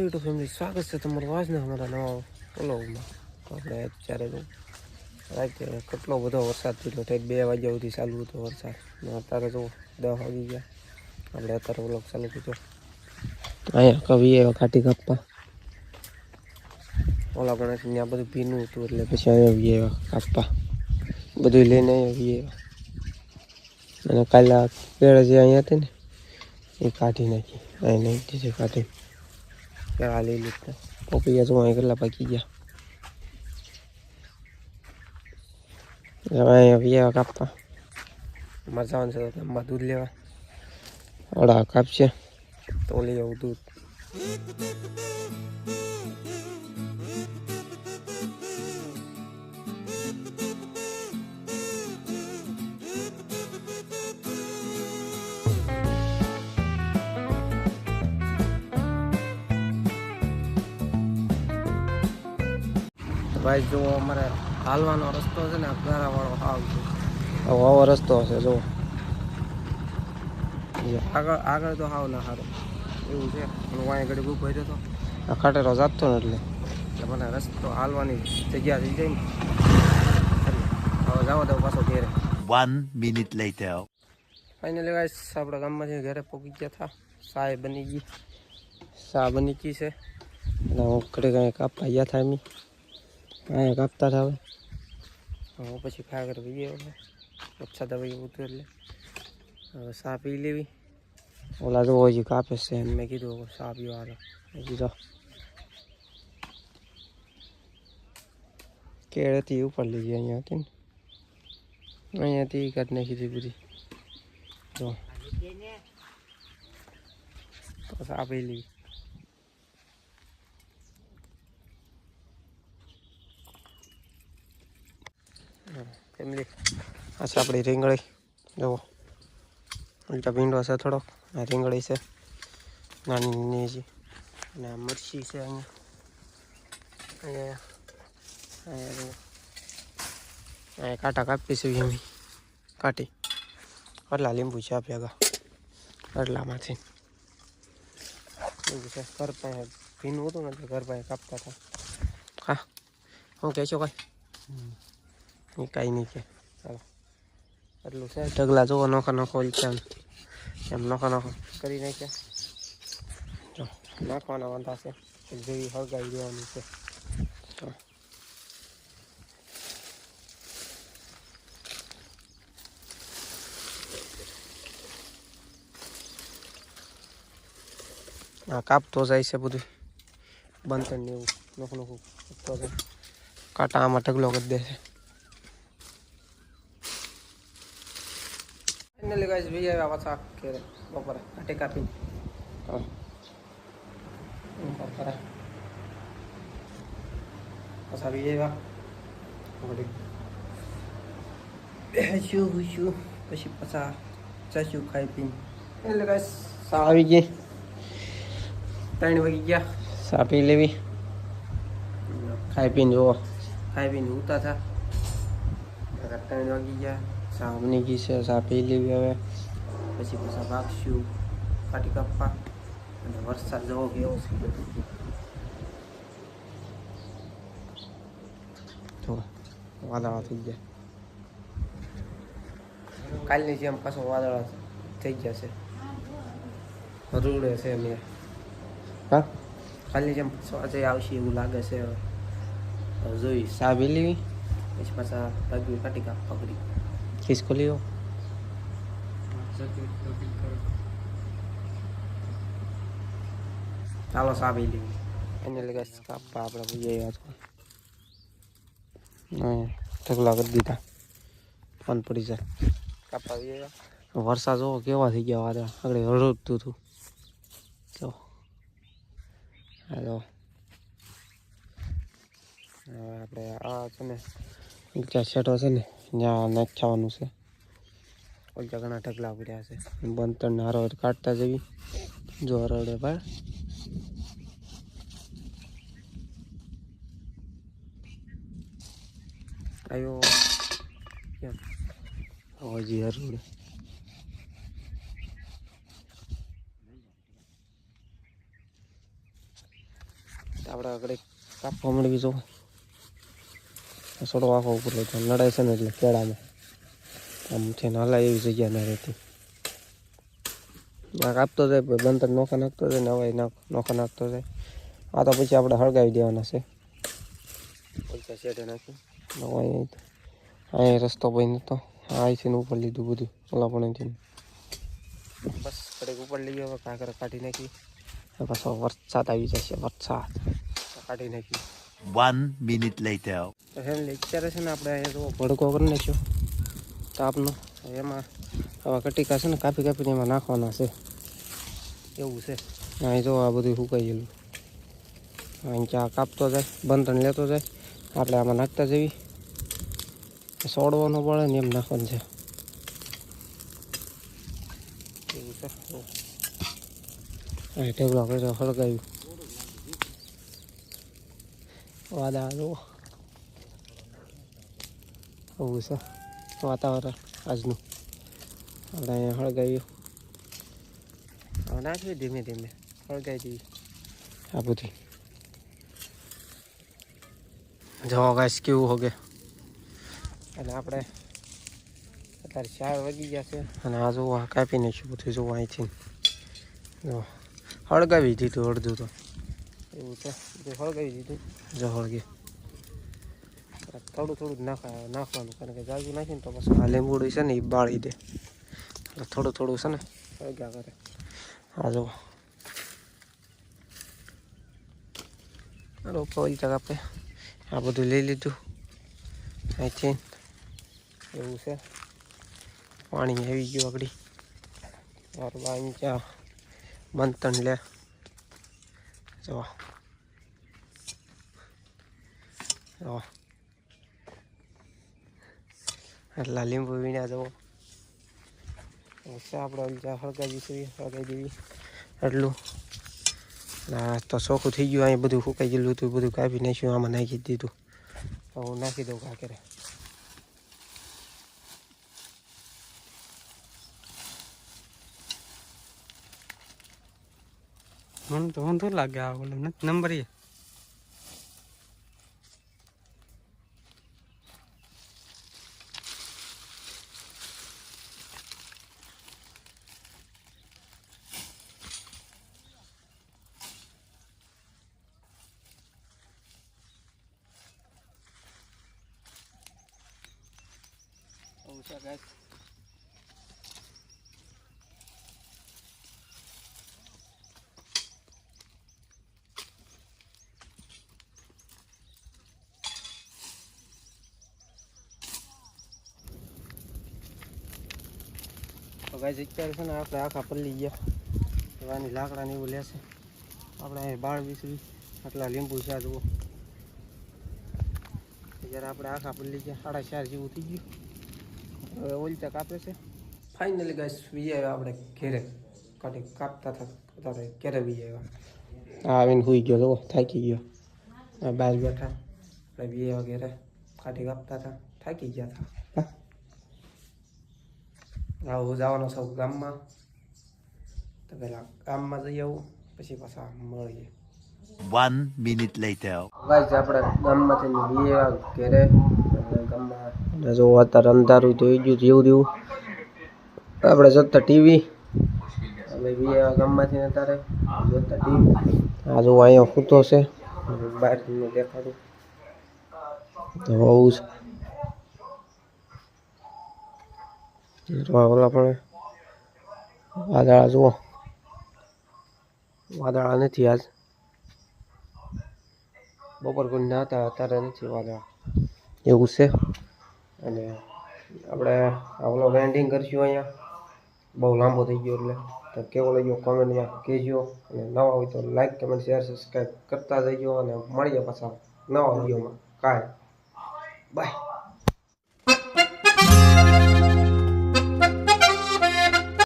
YouTube family, સ્વાગત છે તમારું આજના અમારા નવા વ્લોગમાં. આપણે અત્યારે તો રાતે કેટલો બધો વરસાદ થયો, 2 વાગ્યા સુધી ચાલુ હતો વરસાદ. અત્યારે તો 10 વાગી ગયા, આપણે અત્યારે વ્લોગ ચાલુ કર્યો. અહીંયા કવિ એવા કાઢી કાપવા ઓલા ગણેશ ત્યાં બધું ભીનું હતું, એટલે પછી અહીંયા વી એવા કાપવા બધું લઈને અહીંયા વી એવા. અને કાલે પેડ જે અહીંયા હતી ને એ કાઢી નાખી, અહીં નહીં દીધી કાઢી. આ લઈ લીધા પોપિયા જો અહીં કેટલા પાકી ગયા. અહીંયા વિયા કાપવા અમારે જવાનું છે ગામમાં દૂધ લેવા. અડા કાપશે તો લઈ આવું દૂધ. ભાઈ જો અમારે હાલવાનો રસ્તો છે ને ગારાવાળો હાવ છે, આવો રસ્તો હશે જો. આગળ તો હાવ ના સારો એવું છે, હું વાંય ઘડી ઊભો રહ્યો હતો, આ ખાટેરો જાતો ને એટલે મને રસ્તો હાલવાની જગ્યા થઈ જાય ને. હવે જાઓ તો પાછો ઘેરે. 1 minute later. ફાઇનલી ગાઈસ આપણે ગામમાંથી ઘરે પહોંચી ગયા હતા. ચા બની ગઈ, ચા બની ગઈ છે એટલે હું ઘડી કાંઈ કાપવા ગયા હતા. એમ અહીંયા કાપતા હતા. હવે હું પછી ખા કરી ભાઈ હવે વરસાદ હવે એવું હતું એટલે હવે ચા પી લેવી. ઓલા જો હજી કાપે છે, એમ મેં કીધું ચા પીવા હાલો. મેં કીધું કેળ હતી ઉપર લીધી, અહીંયા હતી ને અહીંયાથી કાઢી નાખી હતી બધી. જો ચા પી લેવી. ફેમિલી આ છે આપણી રીંગણી. જુઓ ઉલટા ભીંડો છે થોડોક. આ રીંગણી છે નાની નાની છે, અને આ મરચી છે. અહીંયા અહીંયા કાંટા કાપી છે એમ કાઢી. એટલા લીંબુ છે આ ભેગા, એટલામાંથી લીંબુ છે. ઘર પાસે ભીનું હતું ને ઘર પાસે કાપતા હતા. હા શું કહેશો કાંઈ? કાંઈ નહીં કે ચાલો એટલું છે. ઢગલા જોવો નોખા નોખો છે, એમ નોખા નોખો કરી નાખ્યા. જો નાખવાના વાંધા છે, જેવી હળગાવી દેવાની છે. હા કાપતો જાય છે બધું બંધન ને એવું નોખું નોખું કાપતો જાય. કાંટા આમાં ઢગલો કરી દે છે. ફાઇનલી ગાઈસ વી આવ્યા પાછા ઘેરે બપોરે કાંટી કાપીને. બપોરે પાછા વી આવ્યા બેસ્યું પછી પાછા જશું ખાઈ પીને. એટલે ગાઈસ ચા આવી ગઈ, 3 વાગી ગયા. ચા પી લેવી, ખાઈ પીને જુઓ ખાઈ પીને ઉતા થા. 3 વાગી ગયા, ચા બની ગઈ છે. ચા પી લેવી હવે પછી પાછા ભાગશું કાંટી કાપવા. અને વરસાદ જવો કેવો છે બધું જો વાદળા થઈ ગયા. કાલની જેમ પાછો વાદળા થઈ ગયા છે, રૂડે છે મેં. હા કાલની જેમ પાછો આજે આવશે એવું લાગે છે. હવે જોઈ ચા પી લેવી પછી પાછા ભાગ્યું કાંટી કાપવા પકડી ખિસકો લેવો. ચાલો ચા પી લેવી. એને લગે કાપવા આપણે ભૂલી આવ્યા છો, ઢગલા કરી દીધા. ફોન પડી જાય કાપવા આવ્યા. વરસાદ જોવો કેવા થઈ ગયા વાદળા, આગળ હળવતું હતું. જો હાલો હવે આપણે આ છે ને ઊંચા શેઠો છે ને ત્યાં નાખવાનું છે. ઓલચા ઘણા ઢગલા પડ્યા છે, બંતરને હારો કાઢતા જવી. જો હરડે ભાઈ આવ્યો કેમ હજી હરડે. આપણે આગળ કાપવા મળી જો સોડો આખો ઉપર લઈ નડાય છે ને એટલે કેળામાં આમ છે ને હલાય એવી જગ્યા ના રહેતી કાપતો જાય બંધ નોખા નાખતો જાય ને હવાય નોખા નાખતો જાય આ તો પછી આપણે હળગાવી દેવાના છે પૈસા શેઠે નાખી અહીંયા રસ્તો ભાઈ નતો અહીંથી ઉપર લીધું બધું ઓલા પણ બસ કડેક ઉપર લઈ ગયો કાંકર કાઢી નાખી પાછો વરસાદ આવી જશે વરસાદ કાઢી નાખી 1 minute later. અત્યારે છે ને આપણે અહીંયા જો ભડકો કરી નાખ્યો તાપનો એમાં હવે કટિકા છે ને કાપી કાપીને એમાં નાખવાના છે એવું છે અહીં જો આ બધું સુકાઈ ગયેલું અહીં ચા કાપતો જાય બંધણ લેતો જાય આપણે આમાં નાખતા જવી સોડવાનો પડે ને એમ નાખવાનું છે એવું છે અહીં ટેબલ આપણે હળગાવ્યું વાદા જુઓ આવું છે વાતાવરણ આજનું આપણે અહીંયા હળગાવ્યું હવે નાખીએ ધીમે ધીમે હળગાવી દઈએ આ બધી જવા ગાઈસ કેવું હોગે અને આપણે અત્યારે 4 વાગી ગયા છે અને આ જો કાપી નાખ્યું બધું જોવું અહીંથી જો હળગાવી દીધું અડધું તો એવું છે બધું હળગાવી દીધું જો હળગે થોડું થોડું જ નાખવાનું કારણ કે જાજુ નાખીને તો પછી આ લીંબુડી છે ને એ બાળી દે એટલે થોડું થોડું છે ને હળગ્યા કરે આ જો રોપા વળી આપણે આ બધું લઈ લીધું અહીંથી એવું છે પાણી આવી ગયું આગળ ત્યારબાદ અહીં ત્યાં મંથન લે જો એટલા લીંબુ વીણ્યા જવો આપણે ત્યાં હળગાવી દેવી એટલું તો ચોખ્ખું થઈ ગયું અહીં બધું સુકાઈ ગયેલું હતું બધું કાપી નાખ્યું આમાં નાખી દીધું હું નાખી દઉં કાંકરે મને તો વાંધો લાગે આ ઓલો નંબર એ guys. તો ગાઈસ અત્યારે છે ને આપણે આખા પલ્લી ગયા એવાની લાકડાને એવું લેશે આપણે અહીં બાળ વિસરી આટલા લીંબુ છે જુઓ જ્યારે આપણે આખા પલ્લી ગયા 4.5 જેવું થઈ ગયું હવે ઓલતા કાપે છે ફાઇનલી ગાઈસ વી આવ્યા આપણે ઘેરે કાઢી કાપતા હતા ઘેરે વી આવ્યા આવીને સુઈ ગયો જુઓ થાકી ગયો બહાર બેઠા આપણે વી આવ્યા ઘેરે કાઢી કાપતા હતા થાકી ગયા હતા હું જવાનો છું ગામમાં તો પહેલાં ગામમાં જઈ આવું પછી પાછા મળીએ 1 minute later. ગાઈસ આપણે ગામમાંથી વી આવ્યા ઘેરે ગામમાં જો અત્યારે અંધારું તો ગયું જેવું જેવું આપણે જોતા ટીવી અમે વી આવ્યા ગામમાંથી અત્યારે જોતા ટીવી આ જો અહીંયા સૂતો છે બહારથી દેખાડું તો હોવું છે ઓલા પણ વાદળા જુઓ વાદળા નથી આજ બપોર કોઈ ના હતા અત્યારે નથી વાદળા એવું છે અને આપણે આવલો વેન્ડિંગ કરીશું અહીંયા બહુ લાંબો થઈ ગયો એટલે તો કેવો લાગ્યો કોમેન્ટમાં કહેજો અને નવા હોય તો લાઈક કમેન્ટ શેર સબસ્ક્રાઈબ કરતા જઈજો અને મળીએ પાછા નવા વિડીયોમાં કાંઈ બાય.